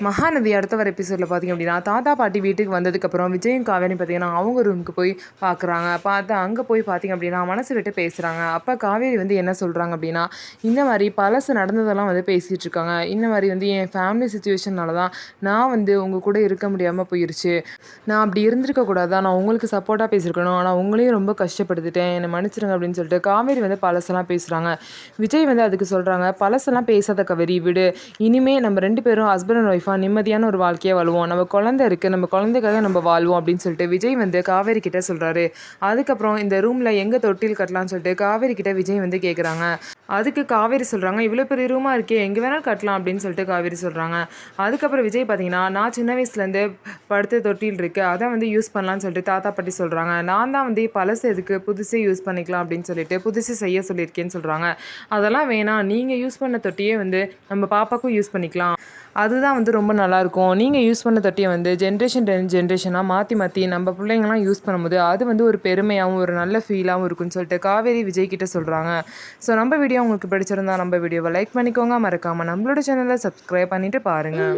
மகாநதி அடுத்த வர எபிசோடில் பார்த்திங்க அப்படின்னா தாத்தா பாட்டி வீட்டுக்கு வந்ததுக்கப்புறம் விஜயும் காவேரி பார்த்திங்கன்னா அவங்க ரூமுக்கு போய் பார்க்குறாங்க. அங்கே போய் பார்த்திங்க அப்படின்னா மனசு விட்டு பேசுகிறாங்க. அப்போ காவேரி வந்து என்ன சொல்கிறாங்க அப்படின்னா, இந்த மாதிரி பழசு நடந்ததெல்லாம் வந்து பேசிகிட்டு இருக்காங்க. இந்த மாதிரி வந்து என் ஃபேமிலி சுச்சுவேஷனால தான் நான் வந்து உங்கள் கூட இருக்க முடியாமல் போயிடுச்சு. நான் அப்படி இருந்திருக்கக்கூடாது, நான் உங்களுக்கு சப்போர்ட்டாக பேசியிருக்கணும், ஆனால் உங்களையும் ரொம்ப கஷ்டப்படுத்திட்டேன், என்னை மன்னிச்சிருங்க அப்படின்னு சொல்லிட்டு காவேரி வந்து பழசெல்லாம் பேசுகிறாங்க. விஜய் வந்து அதுக்கு சொல்கிறாங்க, பழசெல்லாம் பேசாத காவேரி விடு, இனிமே நம்ம 2 பேரும் ஹஸ்பண்ட் அண்ட் ஒய்ஃபாக நிம்மதியான ஒரு வாழ்க்கையை வாழுவோம், நம்ம குழந்தை இருக்குது, நம்ம குழந்தைக்காக நம்ம வாழ்வோம் அப்படின்னு சொல்லிட்டு விஜய் வந்து காவேரி கிட்ட சொல்கிறாரு. அதுக்கப்புறம் இந்த ரூமில் எங்கே தொட்டில் கட்டலாம்னு சொல்லிட்டு காவேரி கிட்ட விஜய் வந்து கேட்குறாங்க. அதுக்கு காவேரி சொல்கிறாங்க, இவ்வளோ பெரிய ரூமாக இருக்கே, எங்கே வேணாலும் கட்டலாம் அப்படின்னு சொல்லிட்டு காவேரி சொல்கிறாங்க. அதுக்கப்புறம் விஜய் பார்த்தீங்கன்னா, நான் சின்ன வயசுலேருந்து படுத்த தொட்டில் இருக்குது, அதை வந்து யூஸ் பண்ணலான்னு சொல்லிட்டு தாத்தா பாட்டி சொல்கிறாங்க. நான் தான் வந்து பழசு எதுக்கு புதுசே யூஸ் பண்ணிக்கலாம் அப்படின்னு சொல்லிட்டு புதுசு செய்ய சொல்லியிருக்கேன்னு சொல்கிறாங்க. அதெல்லாம் வேணாம், நீங்கள் யூஸ் பண்ண தொட்டியே வந்து நம்ம பாப்பாக்கும் யூஸ் பண்ணிக்கலாம், அதுதான் வந்து ரொம்ப நல்லாயிருக்கும். நீங்கள் யூஸ் பண்ண தொட்டியை வந்து ஜென்ரேஷனாக மாற்றி மாற்றி நம்ம பிள்ளைங்களாம் யூஸ் பண்ணும்போது அது வந்து ஒரு பெருமையாகவும் ஒரு நல்ல ஃபீலாகவும் இருக்குன்னு சொல்லிட்டு காவேரி விஜய் கிட்ட சொல்கிறாங்க. ஸோ நம்ம வீடியோ உங்களுக்கு பிடிச்சிருந்தா நம்ம வீடியோவை லைக் பண்ணிக்கோங்க, மறக்காமல் நம்மளோட சேனலை சப்ஸ்கிரைப் பண்ணிவிட்டு பாருங்கள்.